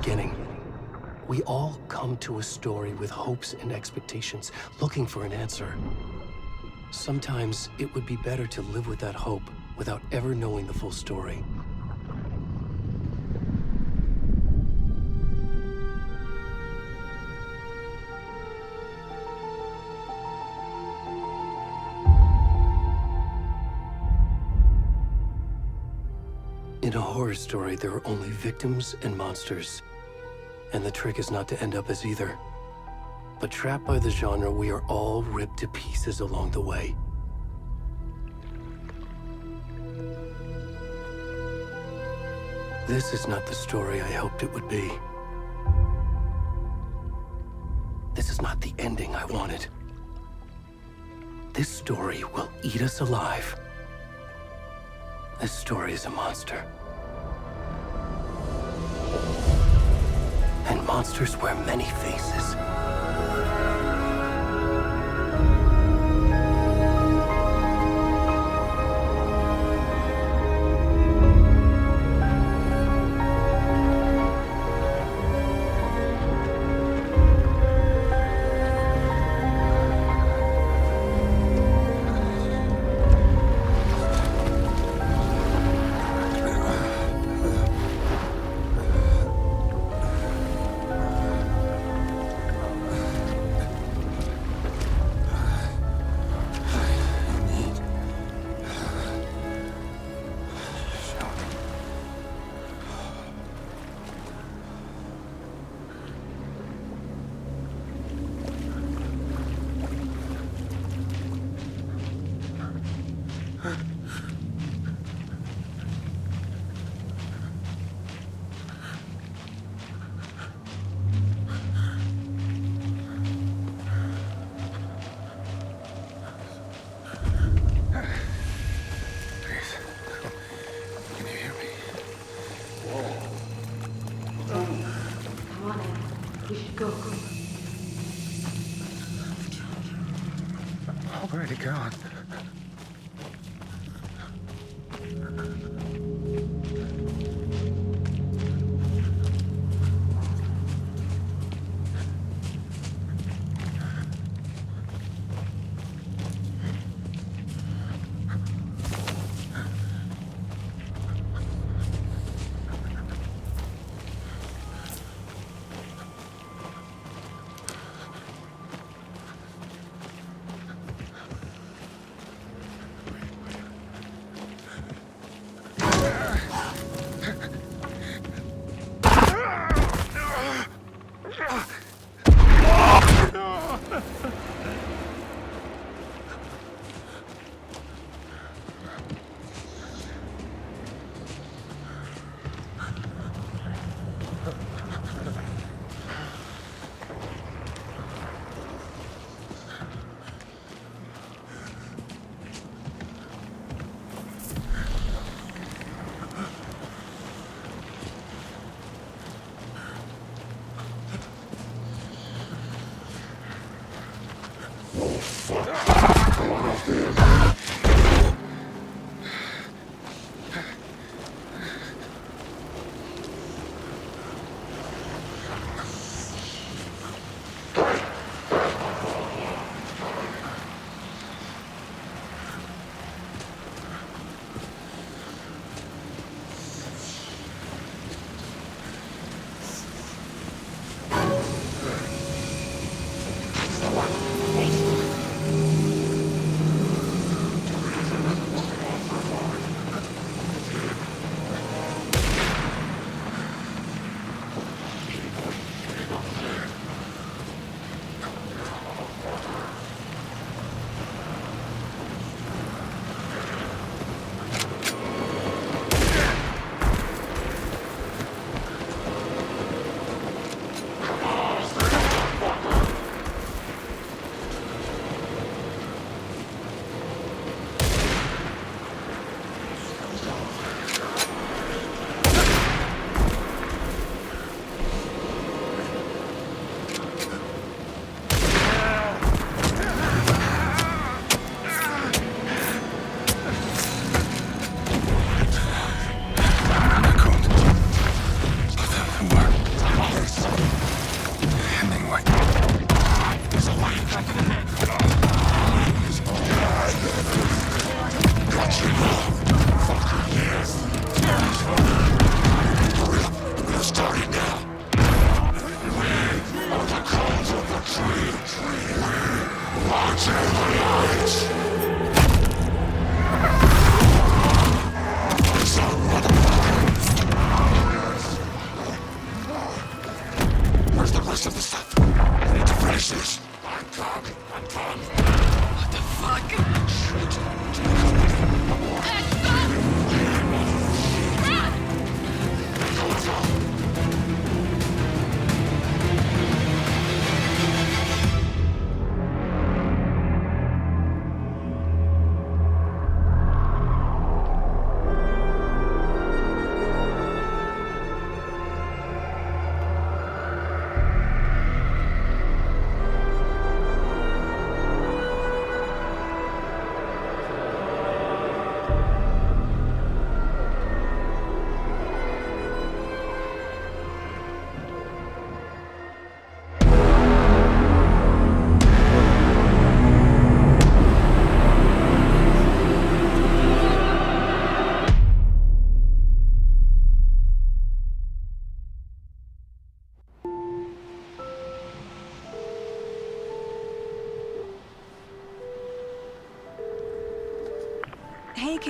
beginning. We all come to a story with hopes and expectations, looking for an answer. Sometimes it would be better to live with that hope without ever knowing the full story. In a horror story, there are only victims and monsters. And the trick is not to end up as either. But trapped by the genre, we are all ripped to pieces along the way. This is not the story I hoped it would be. This is not the ending I wanted. This story will eat us alive. This story is a monster. And monsters wear many faces. Where'd it go?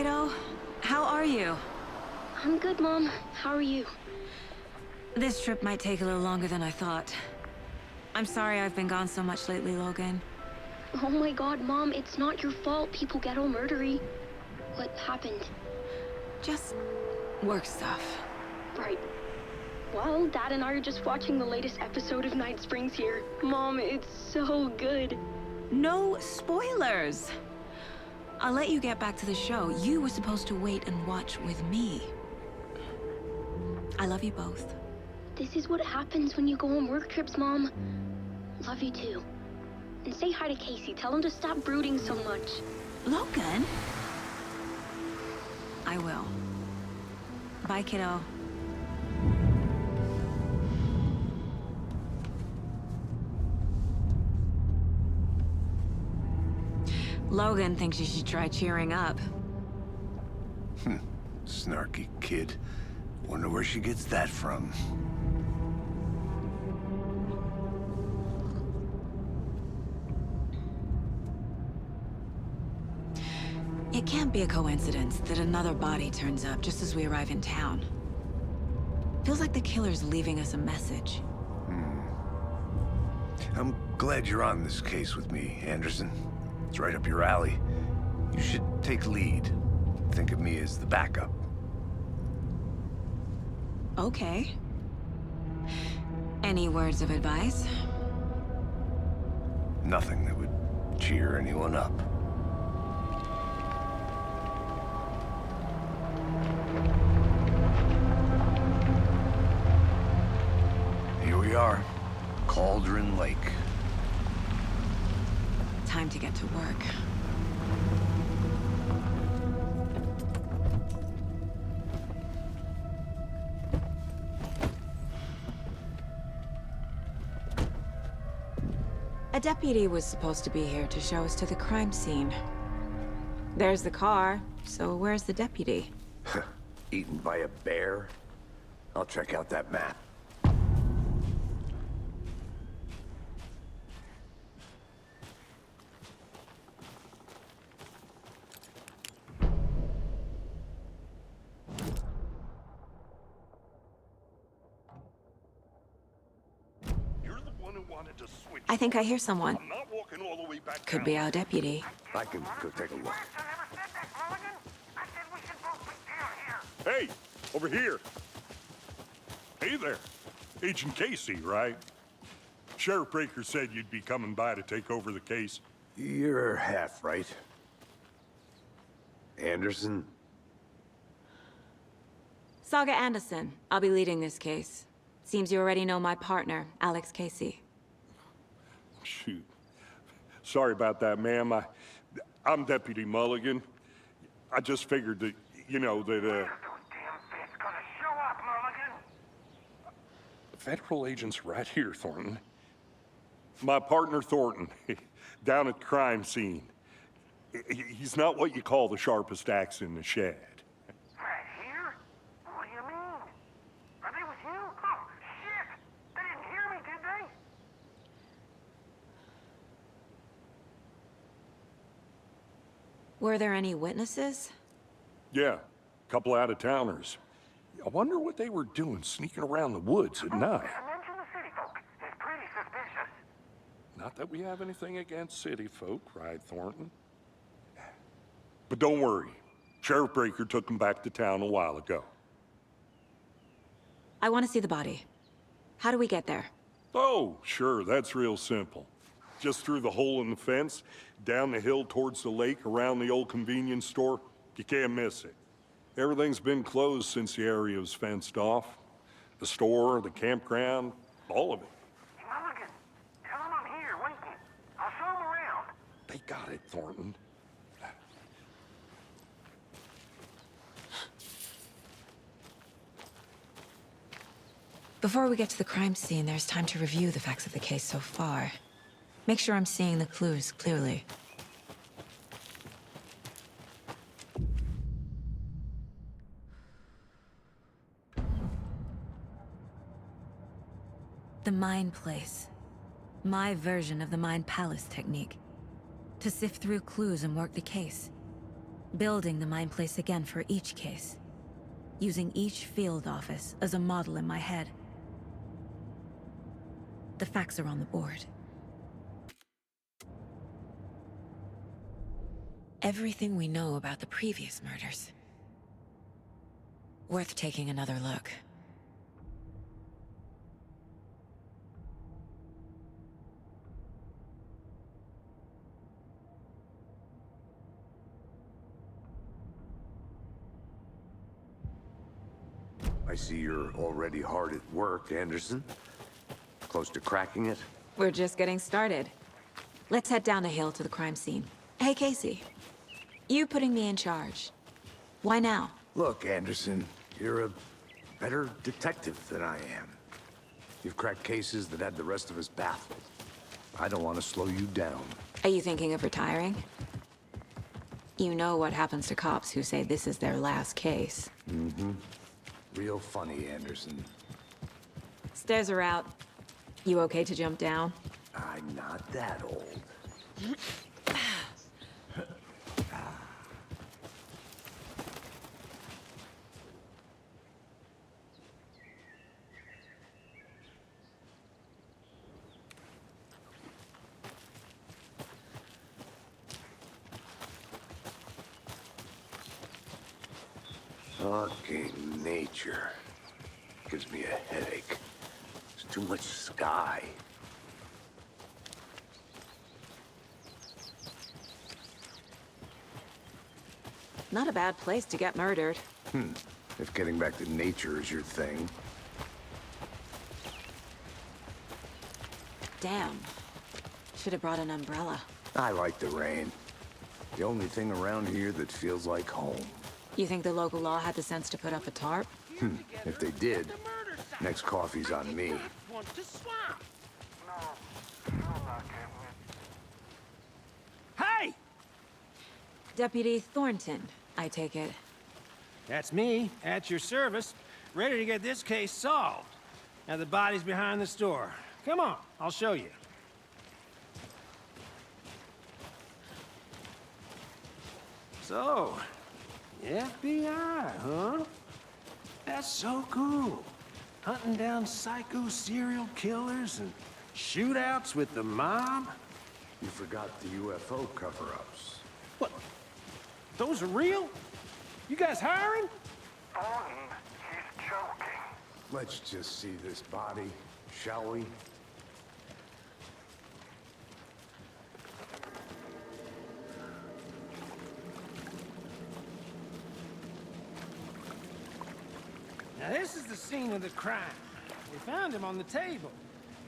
kiddo. How are you? I'm good, Mom. How are you? This trip might take a little longer than I thought. I'm sorry I've been gone so much lately, Logan. Oh my god, Mom, it's not your fault people get all murdery. What happened? Just work stuff. Right. Well, Dad and I are just watching the latest episode of Night Springs here. Mom, it's so good. No spoilers! I'll let you get back to the show. You were supposed to wait and watch with me. I love you both. This is what happens when you go on work trips, Mom. Love you too. And say hi to Casey. Tell him to stop brooding so much. Logan? I will. Bye, kiddo. Logan thinks you should try cheering up. Snarky kid. Wonder where she gets that from. It can't be a coincidence that another body turns up just as we arrive in town. Feels like the killer's leaving us a message. I'm glad you're on this case with me, Anderson. It's right up your alley. You should take lead. Think of me as the backup. Okay. Any words of advice? Nothing that would cheer anyone up. Here we are. Cauldron Lake. Time to get to work. A deputy was supposed to be here to show us to the crime scene. There's the car, so where's the deputy? Eaten by a bear? I'll check out that map. I think I hear someone. I'm not walking all the way back Could down. be our deputy. I can go take a look. Hey, over here. Hey there. Agent Casey, right? Sheriff Breaker said you'd be coming by to take over the case. You're half right. Anderson? Saga Anderson. I'll be leading this case. Seems you already know my partner, Alex Casey. Shoot. Sorry about that, ma'am. I'm Deputy Mulligan. I just figured that, you know, that, Damn bitch gonna show up, Mulligan. federal agent's right here, Thornton. My partner, Thornton, down at the crime scene. He's not what you call the sharpest axe in the shed. Right here? What do you mean? Are they with you? Oh, shit! They didn't hear me, did they? Were there any witnesses? Yeah, a couple out-of-towners. I wonder what they were doing sneaking around the woods at night. Mention the city folk. It's pretty suspicious. Not that we have anything against city folk, right, Thornton? But don't worry. Sheriff Breaker took them back to town a while ago. I want to see the body. How do we get there? Oh, sure, that's real simple. Just through the hole in the fence, down the hill towards the lake, around the old convenience store. You can't miss it. Everything's been closed since the area was fenced off. The store, the campground, all of it. Mulligan, tell them I'm here, waiting. I'll show them around. They got it, Thornton. Before we get to the crime scene, there's time to review the facts of the case so far. Make sure I'm seeing the clues clearly. The Mind Place. My version of the Mind Palace technique. To sift through clues and work the case. building the mind place again for each case, using each field office as a model in my head. The facts are on the board. Everything we know about the previous murders. Worth taking another look. I see you're already hard at work, Anderson. Close to cracking it? We're just getting started. Let's head down the hill to the crime scene. Hey, Casey. You putting me in charge. Why now? Look, Anderson, you're a better detective than I am. You've cracked cases that had the rest of us baffled. I don't want to slow you down. Are you thinking of retiring? You know what happens to cops who say this is their last case. Mm-hmm. Real funny, Anderson. Stairs are out. You okay to jump down? I'm not that old. Fucking nature. Gives me a headache. There's too much sky. Not a bad place to get murdered. If getting back to nature is your thing. Damn. Should have brought an umbrella. I like the rain. The only thing around here that feels like home. You think the local law had the sense to put up a tarp? If they did, next coffee's on me. Hey! Deputy Thornton, I take it. That's me, at your service, ready to get this case solved. Now the body's behind the store. Come on, I'll show you. So, FBI, huh? That's so cool. Hunting down psycho serial killers and shootouts with the mob. You forgot the UFO cover-ups. What? Those are real? You guys hiring? Thornton, he's joking. Let's just see this body, shall we? Now this is the scene of the crime. We found him on the table.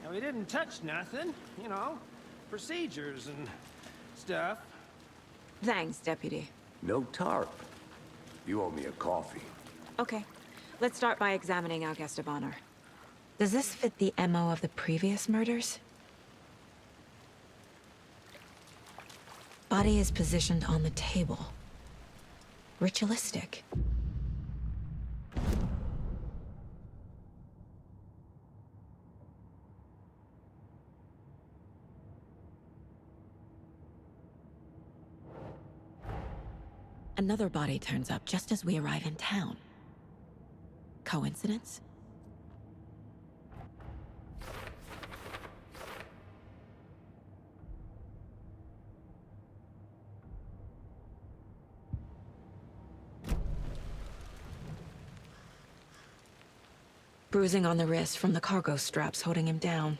And we didn't touch nothing, you know, procedures and stuff. Thanks, Deputy. No tarp. You owe me a coffee. Okay. Let's start by examining our guest of honor. Does this fit the MO of the previous murders? Body is positioned on the table. Ritualistic. Another body turns up just as we arrive in town. Coincidence? Bruising on the wrist from the cargo straps holding him down.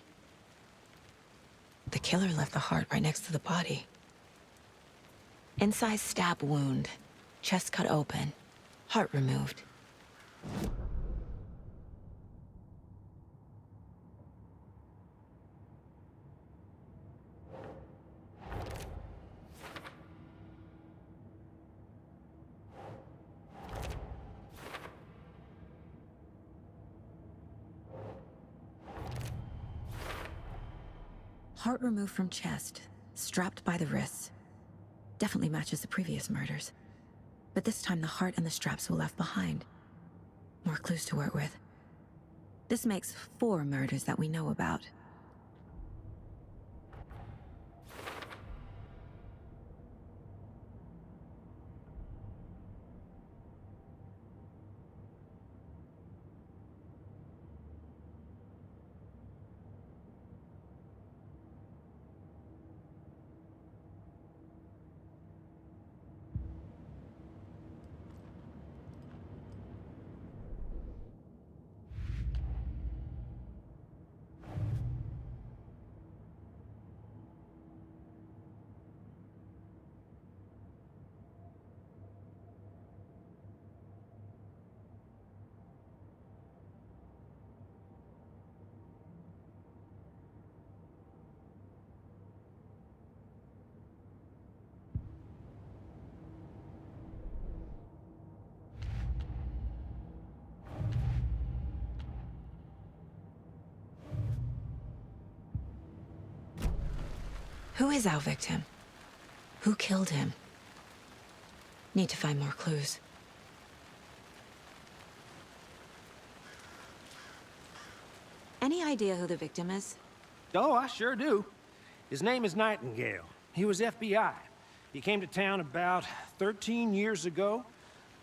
The killer left the heart right next to the body. Incised stab wound. Chest cut open. Heart removed. Heart removed from chest, strapped by the wrists. Definitely matches the previous murders. But this time the heart and the straps were left behind. More clues to work with. This makes 4 murders that we know about. Who is our victim? Who killed him? Need to find more clues. Any idea who the victim is? Oh, I sure do. His name is Nightingale. He was FBI. He came to town about 13 years ago.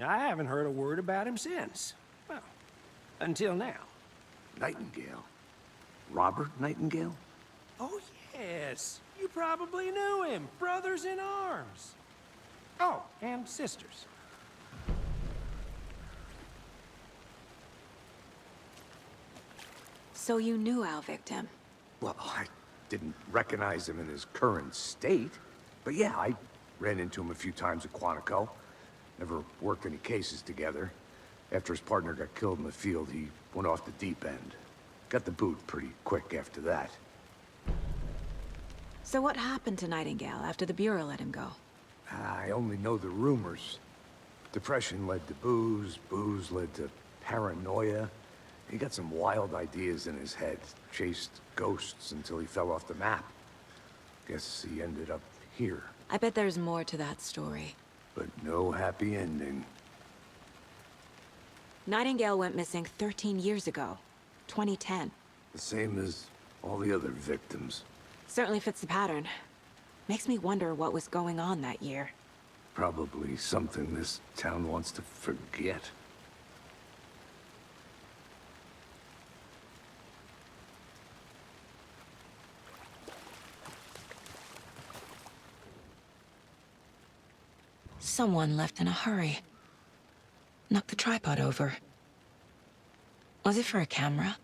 I haven't heard a word about him since. Well, until now. Nightingale? Robert Nightingale? Oh, yes. You probably knew him. Brothers in arms. Oh, and sisters. So you knew our victim? Well, I didn't recognize him in his current state. But yeah, I ran into him a few times at Quantico. Never worked any cases together. After his partner got killed in the field, he went off the deep end. Got the boot pretty quick after that. So what happened to Nightingale after the Bureau let him go? I only know the rumors. Depression led to booze, booze led to paranoia. He got some wild ideas in his head, chased ghosts until he fell off the map. Guess he ended up here, I bet there's more to that story. but no happy ending. Nightingale went missing 13 years ago, 2010. The same as all the other victims. Certainly fits the pattern. Makes me wonder what was going on that year. Probably something this town wants to forget. Someone left in a hurry. Knocked the tripod over. Was it for a camera?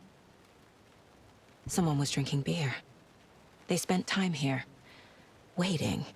Someone was drinking beer. They spent time here, waiting.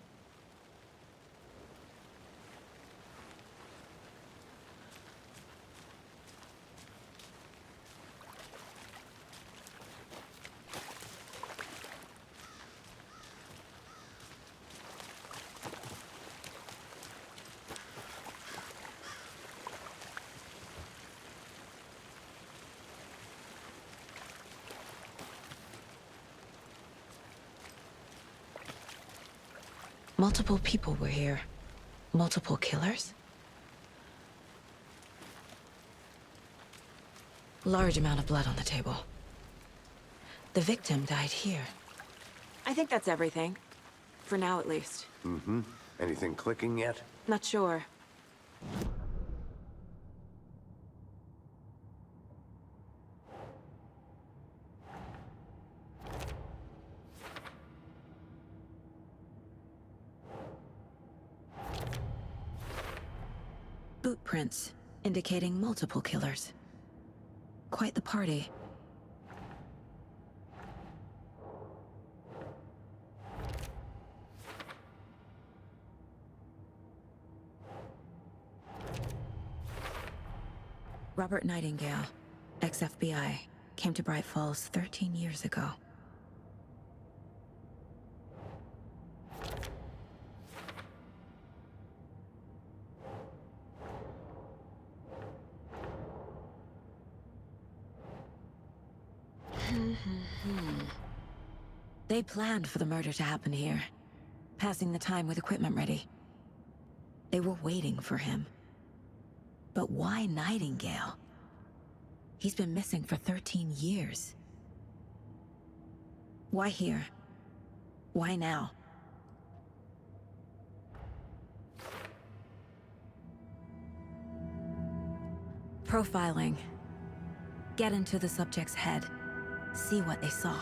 Multiple people were here. Multiple killers? Large amount of blood on the table. The victim died here. I think that's everything. For now, at least. Mm-hmm. Anything clicking yet? Not sure. Boot prints, indicating multiple killers. Quite the party. Robert Nightingale, ex-FBI, came to Bright Falls 13 years ago. They planned for the murder to happen here, passing the time with equipment ready. They were waiting for him. But why Nightingale? He's been missing for 13 years. Why here? Why now? Profiling. Get into the subject's head. See what they saw.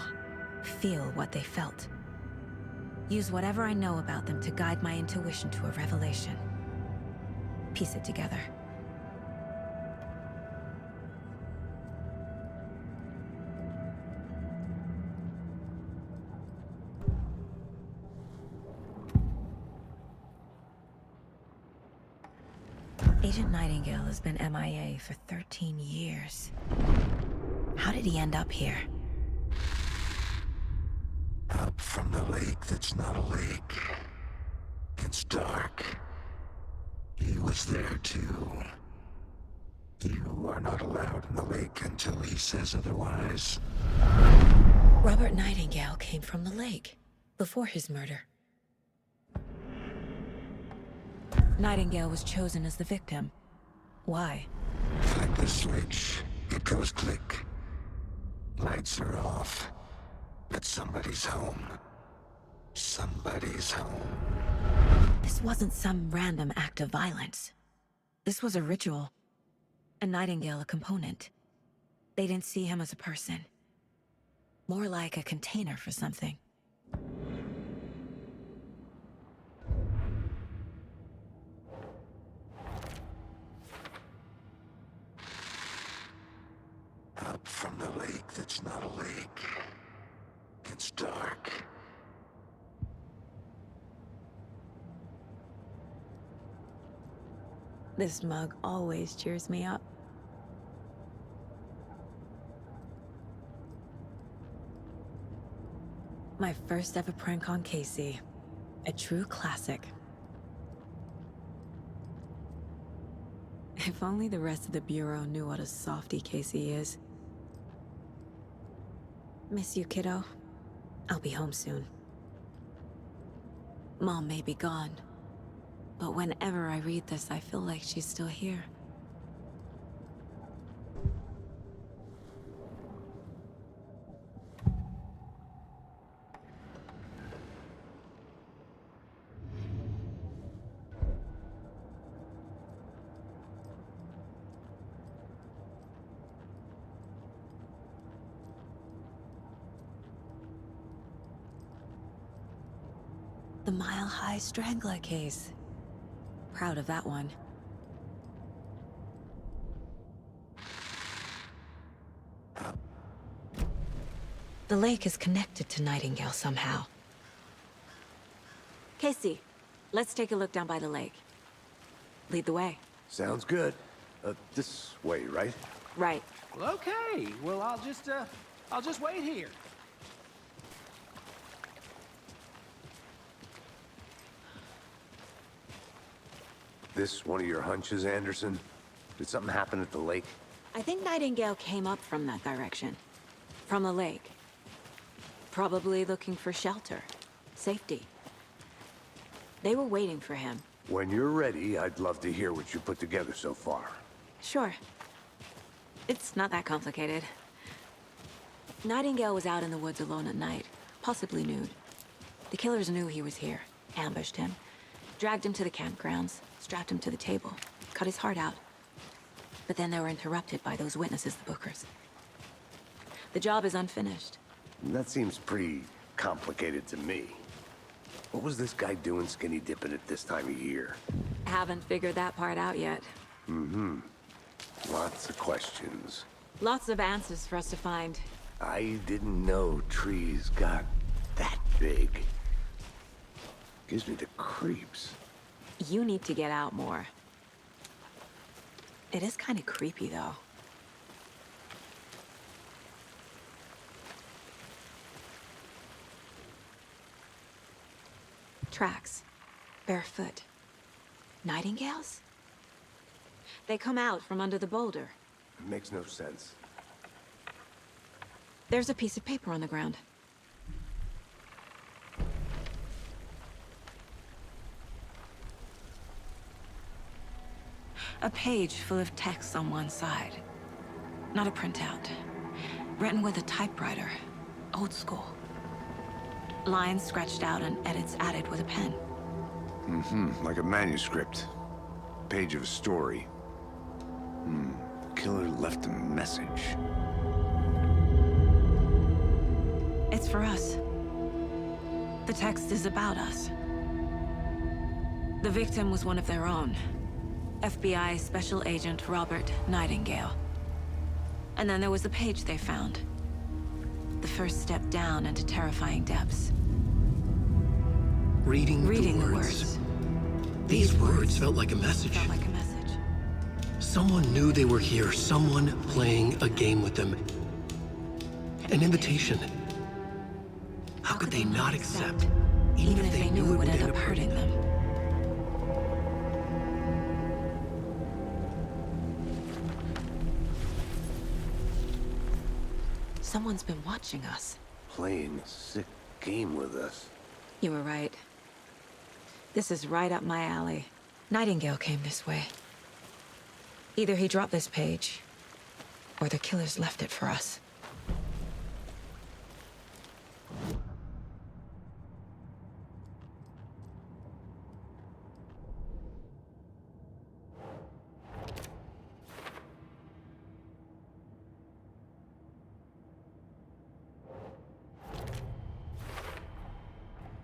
Feel what they felt. Use whatever I know about them to guide my intuition to a revelation. Piece it together. Agent Nightingale has been MIA for 13 years. How did he end up here? Up from the lake that's not a lake. It's dark. He was there too. You are not allowed in the lake until he says otherwise. Robert Nightingale came from the lake. before his murder. Nightingale was chosen as the victim. Why? Like the switch, it goes click. Lights are off. But somebody's home. Somebody's home. This wasn't some random act of violence. This was a ritual. And Nightingale a component. They didn't see him as a person. More like a container for something. Up from the lake that's not a lake. It's dark. This mug always cheers me up. My first ever prank on Casey. A true classic. If only the rest of the Bureau knew what a softie Casey is. Miss you, kiddo. I'll be home soon. Mom may be gone, but whenever I read this, I feel like she's still here. The Mile High Strangler case. Proud of that one. The lake is connected to Nightingale somehow. Casey, let's take a look down by the lake. Lead the way. Sounds good. This way, right? Right. Well, okay. Well, I'll just wait here. This one of your hunches, Anderson? Did something happen at the lake? I think Nightingale came up from that direction. From the lake. Probably looking for shelter. Safety. They were waiting for him. When you're ready, I'd love to hear what you put together so far. Sure. It's not that complicated. Nightingale was out in the woods alone at night, possibly nude. The killers knew he was here, ambushed him, dragged him to the campgrounds, strapped him to the table, cut his heart out. But then they were interrupted by those witnesses, the Bookers. The job is unfinished. That seems pretty complicated to me. What was this guy doing skinny dipping at this time of year? Haven't figured that part out yet. Lots of questions. Lots of answers for us to find. I didn't know trees got that big. Gives me the creeps. You need to get out more. It is kind of creepy, though. Tracks. Barefoot. Nightingales? They come out from under the boulder. It makes no sense. There's a piece of paper on the ground. A page full of text on one side. Not a printout. Written with a typewriter. Old school. Lines scratched out and edits added with a pen. Like a manuscript. Page of a story. Killer left a message. It's for us. The text is about us. The victim was one of their own. FBI Special Agent Robert Nightingale. And then there was the page they found. The first step down into terrifying depths. Reading Reading the words. These words felt like a message. Felt like a message. Someone knew they were here, someone playing a game with them. An invitation. How could they not accept, even if they knew it would end up hurting them? Someone's been watching us. Playing a sick game with us. You were right. This is right up my alley. Nightingale came this way. Either he dropped this page, or the killers left it for us.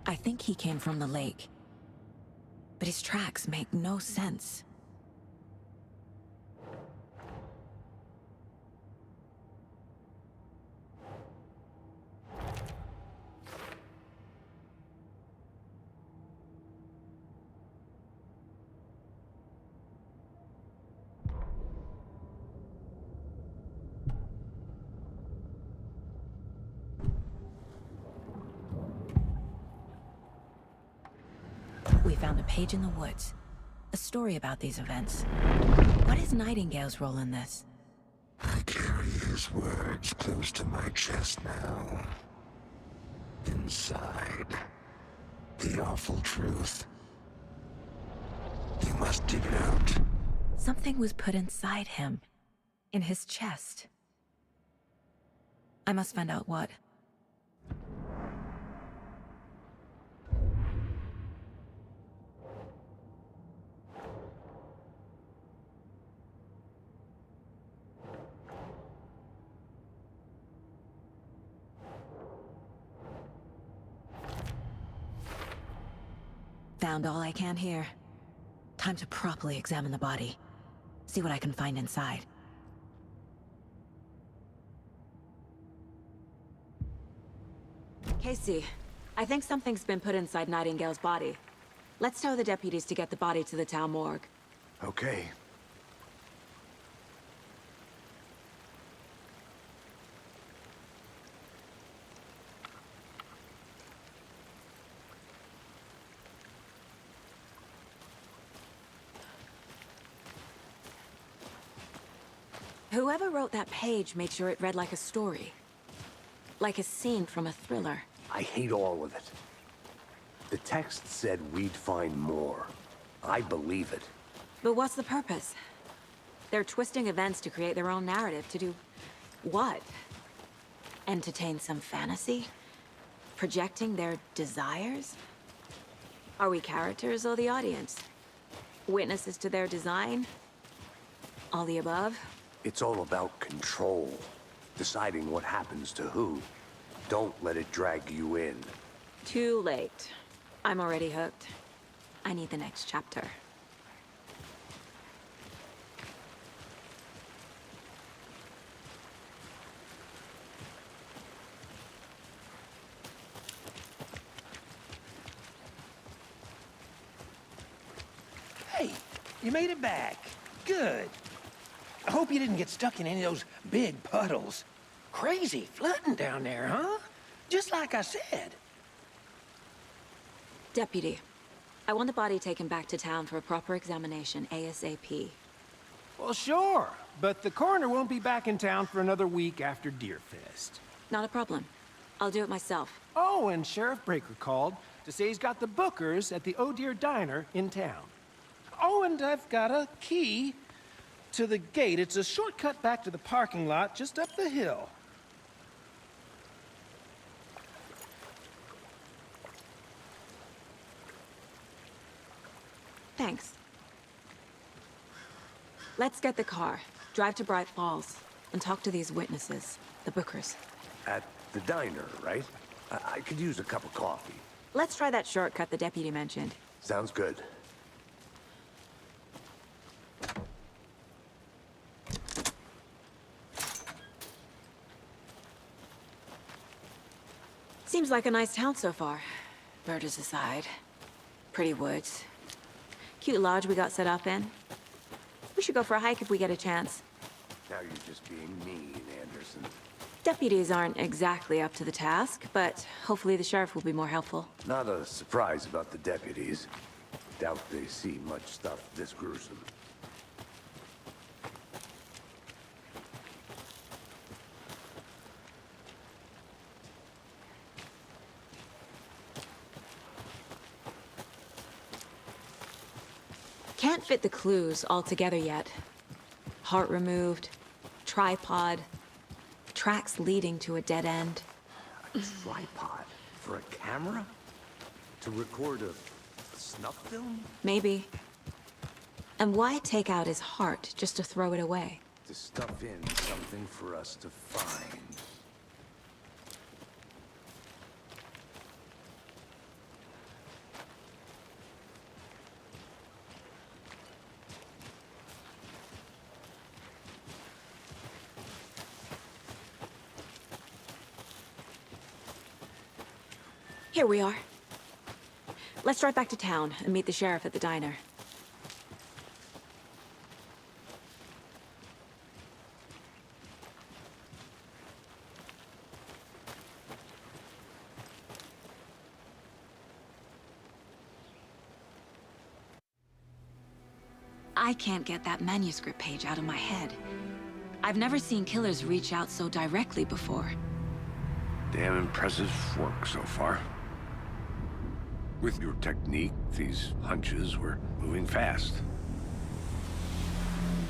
I think he came from the lake. But his tracks make no sense. We found a page in the woods. A story about these events. What is Nightingale's role in this? I carry his words close to my chest now. Inside, the awful truth. You must dig it out. Something was put inside him. In his chest. I must find out what. Found all I can here. Time to properly examine the body. See what I can find inside. Casey, I think something's been put inside Nightingale's body. Let's tell the deputies to get the body to the town morgue. Okay. Whoever wrote that page made sure it read like a story. Like a scene from a thriller. I hate all of it. The text said we'd find more. I believe it. But what's the purpose? They're twisting events to create their own narrative. To do what? Entertain some fantasy? Projecting their desires? Are we characters or the audience? Witnesses to their design? All the above? It's all about control. Deciding what happens to who. Don't let it drag you in. Too late. I'm already hooked. I need the next chapter. Hey, you made it back. Good. I hope you didn't get stuck in any of those big puddles. Crazy flooding down there, huh? Just like I said. Deputy, I want the body taken back to town for a proper examination, ASAP. Well, sure, but the coroner won't be back in town for another week after Deerfest. Not a problem. I'll do it myself. Oh, and Sheriff Breaker called to say he's got the bookers at the Oh Dear Diner in town. Oh, and I've got a key to the gate. It's a shortcut back to the parking lot just up the hill. Thanks. Let's get the car, drive to Bright Falls, and talk to these witnesses, the bookers. At the diner, right? I could use a cup of coffee. Let's try that shortcut the deputy mentioned. Sounds good. Seems like a nice town so far. Murders aside. Pretty woods. Cute lodge we got set up in. We should go for a hike if we get a chance. Now you're just being mean, Anderson. Deputies aren't exactly up to the task, but hopefully the sheriff will be more helpful. Not a surprise about the deputies. Doubt they see much stuff this gruesome. Can't fit the clues all together yet. Heart removed, tripod, tracks leading to a dead end. A tripod? For a camera? To record a snuff film? Maybe. And why take out his heart just to throw it away? To stuff in something for us to find. Here we are. Let's drive back to town and meet the sheriff at the diner. I can't get that manuscript page out of my head. I've never seen killers reach out so directly before. Damn impressive work so far. With your technique, these hunches were moving fast.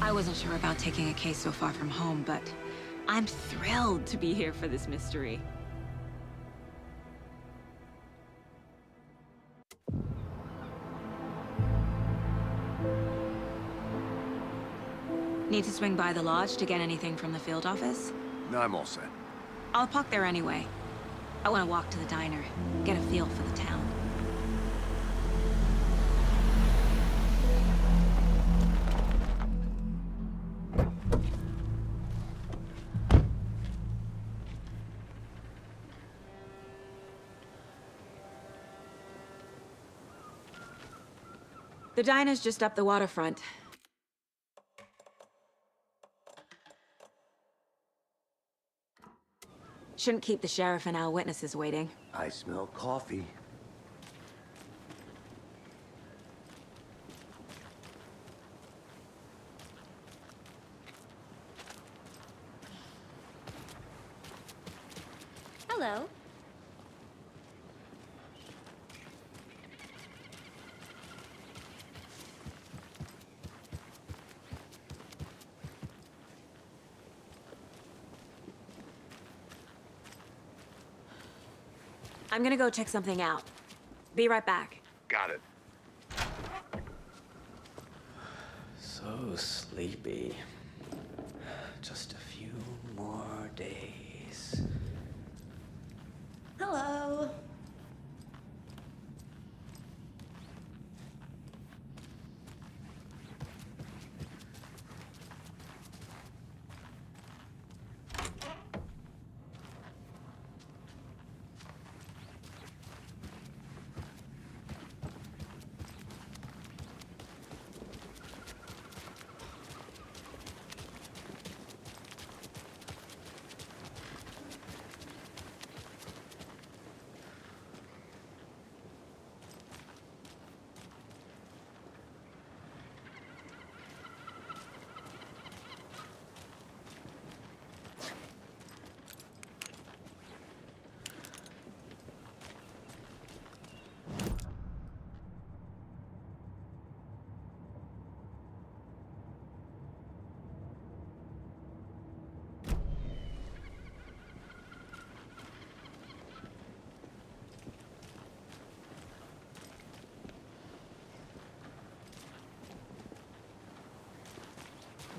I wasn't sure about taking a case so far from home, but I'm thrilled to be here for this mystery. Need to swing by the lodge to get anything from the field office? No, I'm all set. I'll park there anyway. I want to walk to the diner, get a feel for the town. The diner's just up the waterfront. Shouldn't keep the sheriff and our witnesses waiting. I smell coffee. Hello. I'm gonna go check something out. Be right back. Got it. So sleepy. Just a few more days. Hello.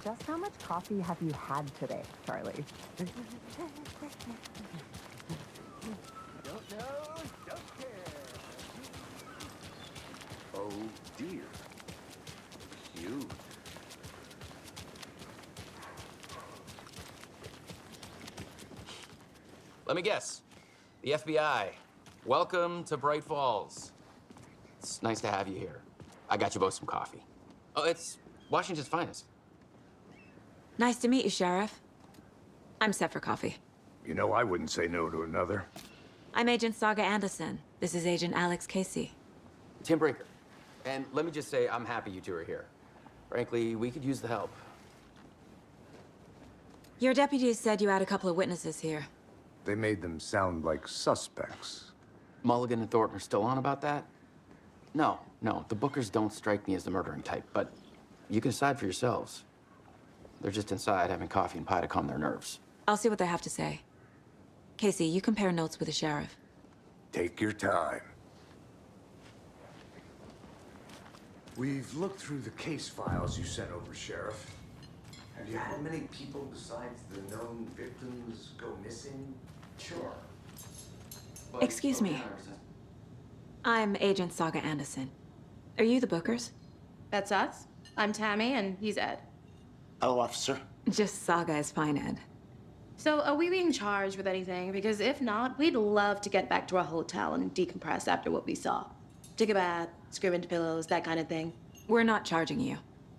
Just how much coffee have you had today, Charlie? Don't know, don't care. Oh dear. Cute. Let me guess. The FBI. Welcome to Bright Falls. It's nice to have you here. I got you both some coffee. Oh, it's Washington's finest. Nice to meet you, Sheriff. I'm set for coffee. You know, I wouldn't say no to another. I'm Agent Saga Anderson. This is Agent Alex Casey. Tim Brinker. And let me just say, I'm happy you two are here. Frankly, we could use the help. Your deputies said you had a couple of witnesses here. They made them sound like suspects. Mulligan and Thornton are still on about that? No, no, the Bookers don't strike me as the murdering type, but you can decide for yourselves. They're just inside having coffee and pie to calm their nerves. I'll see what they have to say. Casey, you compare notes with the sheriff. Take your time. We've looked through the case files you sent over, Sheriff. Have you had many people besides the known victims go missing? Sure. Excuse me. I'm Agent Saga Anderson. Are you the Bookers? That's us. I'm Tammy, and he's Ed. Hello, officer. Just Saga is fine, Ed. So, are we being charged with anything? Because if not, we'd love to get back to our hotel and decompress after what we saw. Take a bath, scream into pillows, that kind of thing. We're not charging you.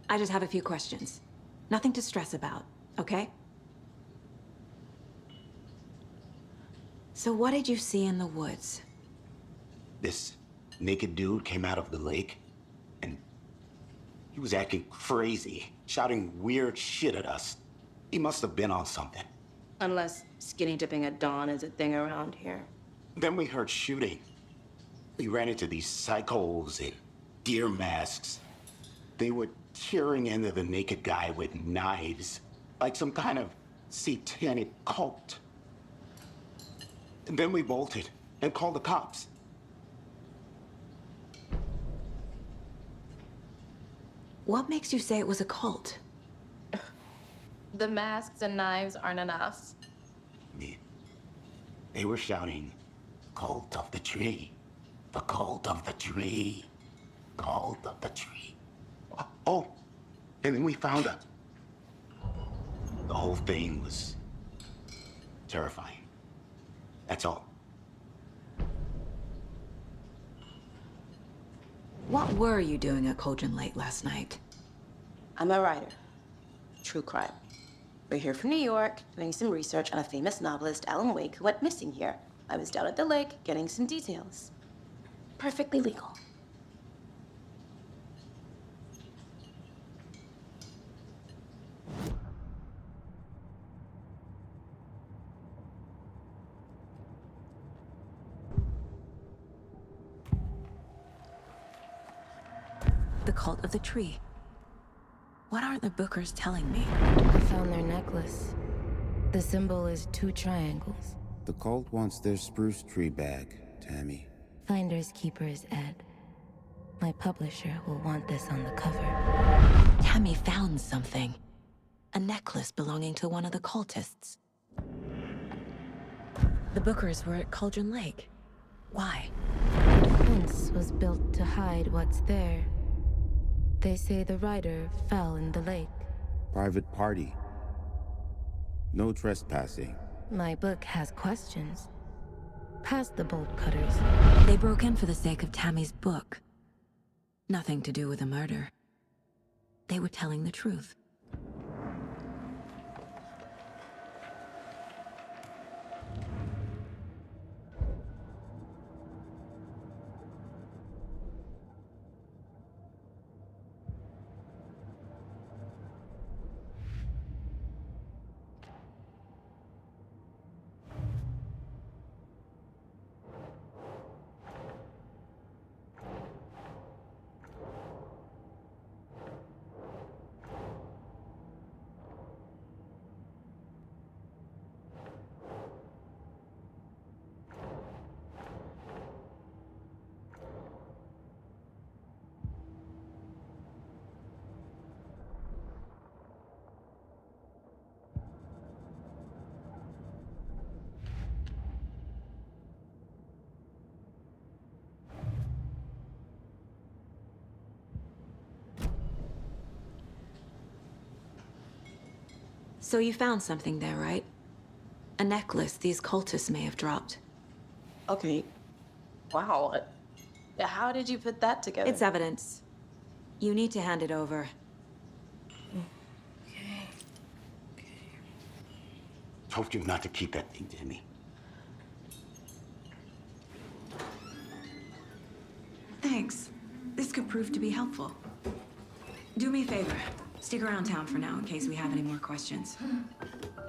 I just have a few questions. Nothing to stress about, okay? So what did you see in the woods? This naked dude came out of the lake, and he was acting crazy, shouting weird shit at us. He must have been on something. Unless skinny dipping at dawn is a thing around here. Then we heard shooting. We ran into these psychos in deer masks. They were tearing into the naked guy with knives, like some kind of satanic cult. And then we bolted and called the cops. What makes you say it was a cult? The masks and knives aren't enough. They were shouting, "Cult of the tree. The cult of the tree. Cult of the tree." Oh, and then we found out. The whole thing was terrifying. That's all. What were you doing at Cauldron Lake last night? I'm a writer. True crime. We're here from New York, doing some research on a famous novelist, Alan Wake, who went missing here. I was down at the lake, getting some details. Perfectly legal. The cult of the tree. What aren't the Bookers telling me? I found their necklace. The symbol is 2 triangles. The cult wants their spruce tree back, Tammy. Finders keepers, Ed. My publisher will want this on the cover. Tammy found something. A necklace belonging to one of the cultists. The Bookers were at Cauldron Lake. Why? The fence was built to hide what's there. They say the writer fell in the lake. Private party. No trespassing. My book has questions. Past the bolt cutters. They broke in for the sake of Tammy's book. Nothing to do with a murder. They were telling the truth. So you found something there, right? A necklace these cultists may have dropped. Okay. Wow. How did you put that together? It's evidence. You need to hand it over. Told you not to keep that thing to me. Thanks. This could prove to be helpful. Do me a favor. Stick around town for now in case we have any more questions.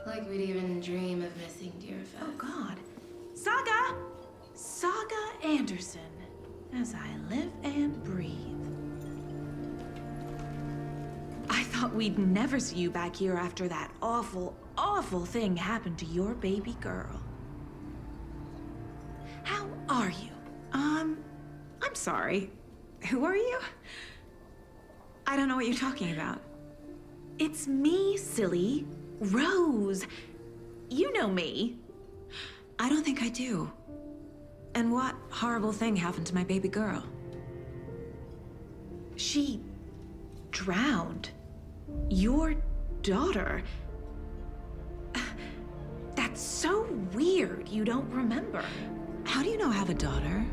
Like we'd even dream of missing deer fest. Oh, God. Saga! Saga Anderson. as I live and breathe. I thought we'd never see you back here after that awful, awful thing happened to your baby girl. How are you? I'm sorry. Who are you? I don't know what you're talking about. It's me, silly. Rose. You know me. I don't think I do. And what horrible thing happened to my baby girl? She drowned. Your daughter. That's so weird you don't remember. How do you know I have a daughter?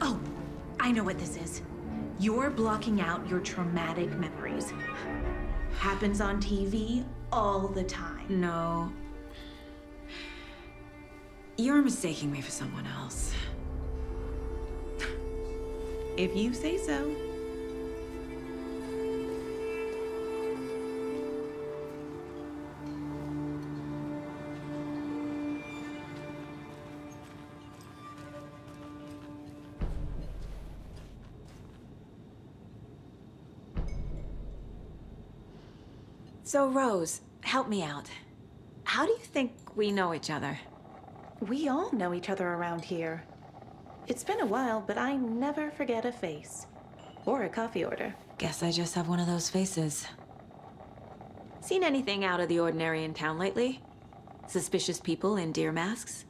Oh, I know what this is. You're blocking out your traumatic memories. Happens on TV all the time. No. You're mistaking me for someone else. If you say so. So, Rose, help me out. How do you think we know each other? We all know each other around here. It's been a while, but I never forget a face. Or a coffee order. Guess I just have one of those faces. Seen anything out of the ordinary in town lately? Suspicious people in deer masks?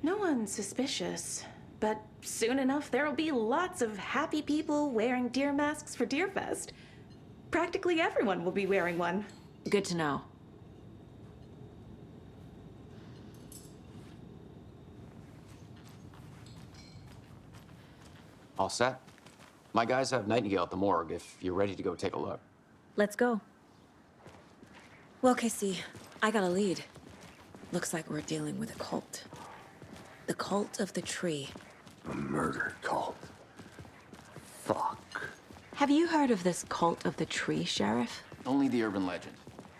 No one's suspicious. But soon enough, there'll be lots of happy people wearing deer masks for Deerfest. Practically everyone will be wearing one. Good to know. All set? My guys have Nightingale at the morgue if you're ready to go take a look. Let's go. Well, Casey, I got a lead. Looks like we're dealing with a cult. The cult of the tree. A murder cult. Fuck. Have you heard of this cult of the tree, Sheriff? Only the urban legend.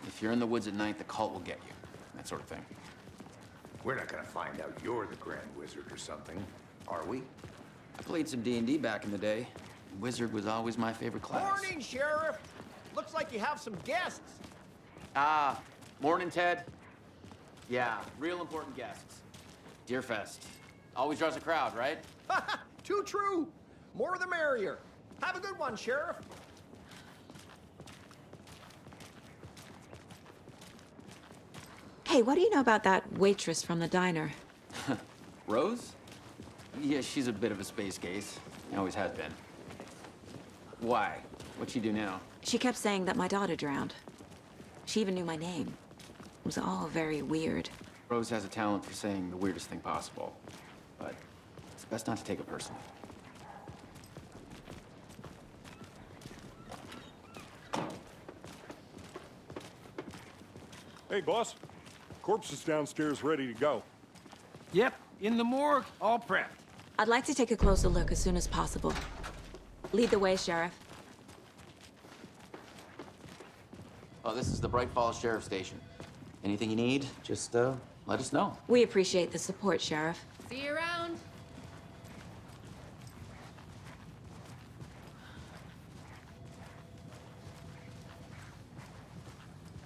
If you're in the woods at night, the cult will get you. That sort of thing. We're not gonna find out you're the Grand Wizard or something, are we? I played some D&D back in the day. Wizard was always my favorite class. Morning, Sheriff. Looks like you have some guests. Ah, morning, Ted. Yeah, real important guests. Deerfest. Always draws a crowd, right? Too true. More the merrier. Have a good one, Sheriff. Hey, what do you know about that waitress from the diner? Rose? Yeah, she's a bit of a space case. Always has been. Why? What'd she do now? She kept saying that my daughter drowned. She even knew my name. It was all very weird. Rose has a talent for saying the weirdest thing possible. But it's best not to take it personally. Hey, boss. Corpse is downstairs ready to go. Yep, in the morgue, all prepped. I'd like to take a closer look as soon as possible. Lead the way, Sheriff. Oh, this is the Bright Falls Sheriff Station. Anything you need, just let us know. We appreciate the support, Sheriff. See you around.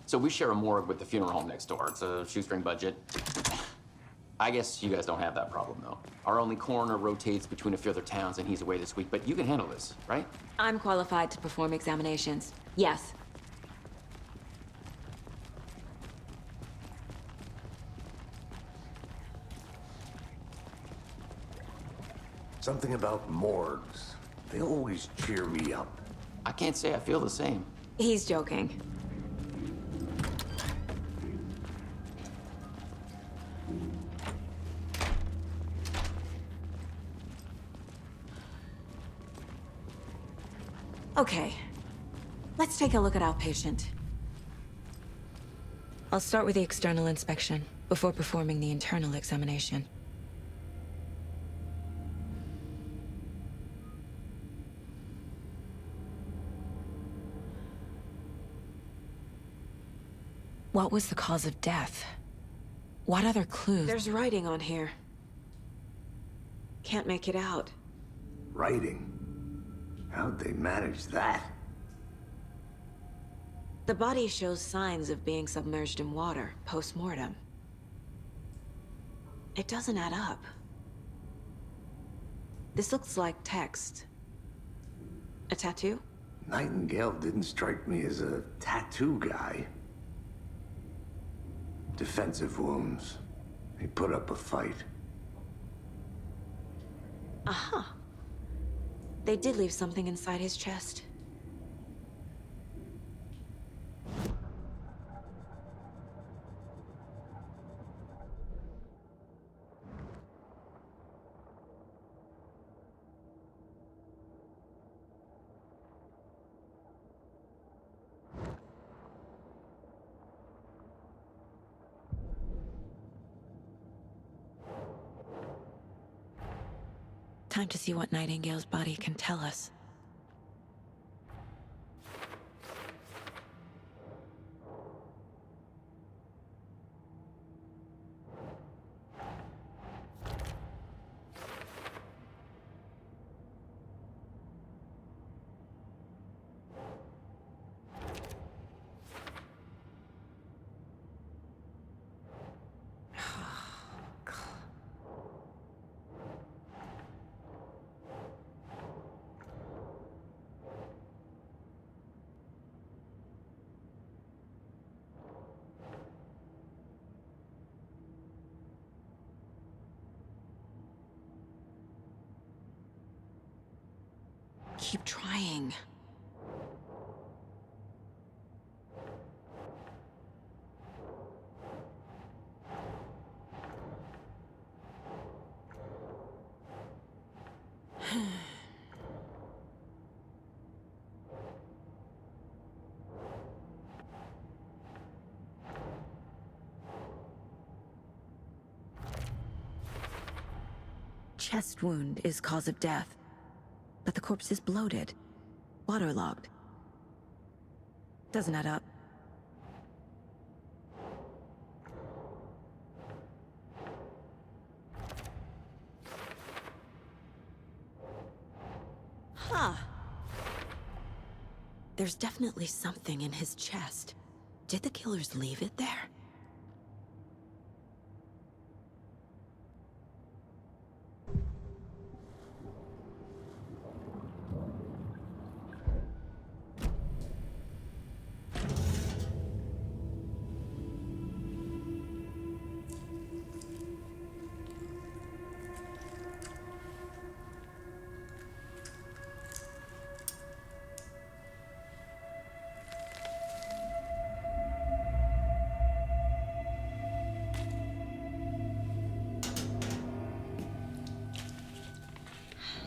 So we share a morgue with the funeral home next door. It's a shoestring budget. I guess you guys don't have that problem, though. Our only coroner rotates between a few other towns, and he's away this week, but you can handle this, right? I'm qualified to perform examinations. Yes. Something about morgues. They always cheer me up. I can't say I feel the same. He's joking. Okay, let's take a look at our patient. I'll start with the external inspection before performing the internal examination. What was the cause of death? What other clues? There's writing on here. Can't make it out. Writing? How'd they manage that? The body shows signs of being submerged in water, post-mortem. It doesn't add up. This looks like text. A tattoo? Nightingale didn't strike me as a tattoo guy. Defensive wounds. He put up a fight. Uh-huh. They did leave something inside his chest. Time to see what Nightingale's body can tell us. Keep trying. Chest wound is cause of death. But the corpse is bloated, waterlogged. Doesn't add up. Huh. There's definitely something in his chest. Did the killers leave it there?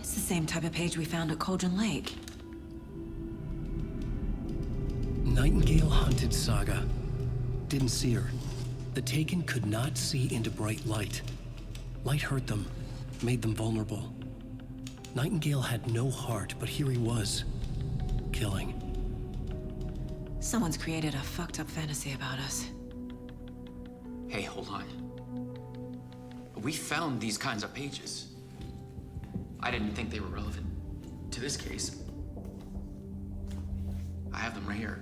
Same type of page we found at Cauldron Lake. Nightingale hunted Saga. Didn't see her. The Taken could not see into bright light. Light hurt them, made them vulnerable. Nightingale had no heart, but here he was, killing. Someone's created a fucked up fantasy about us. Hey, hold on. We found these kinds of pages. I didn't think they were relevant to this case. I have them right here.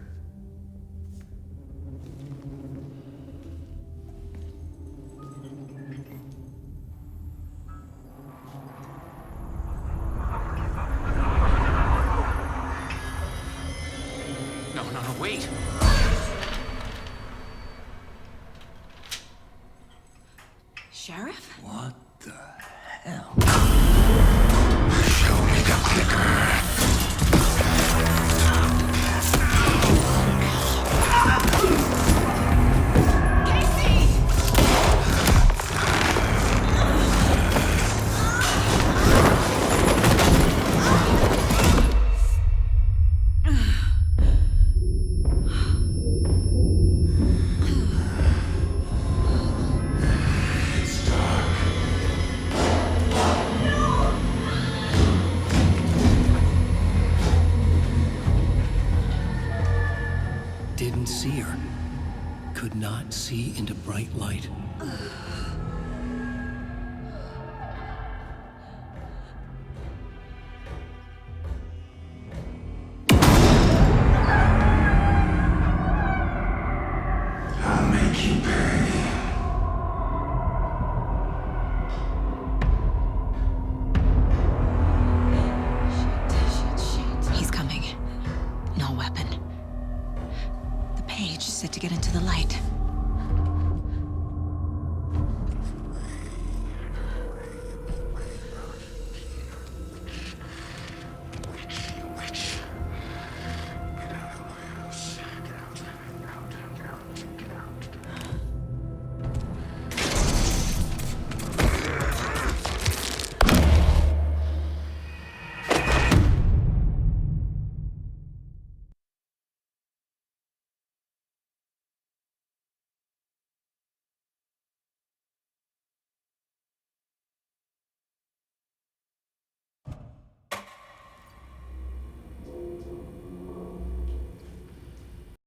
No, wait! Sheriff? What the hell? Show me the clicker. Didn't see her. Could not see into bright light.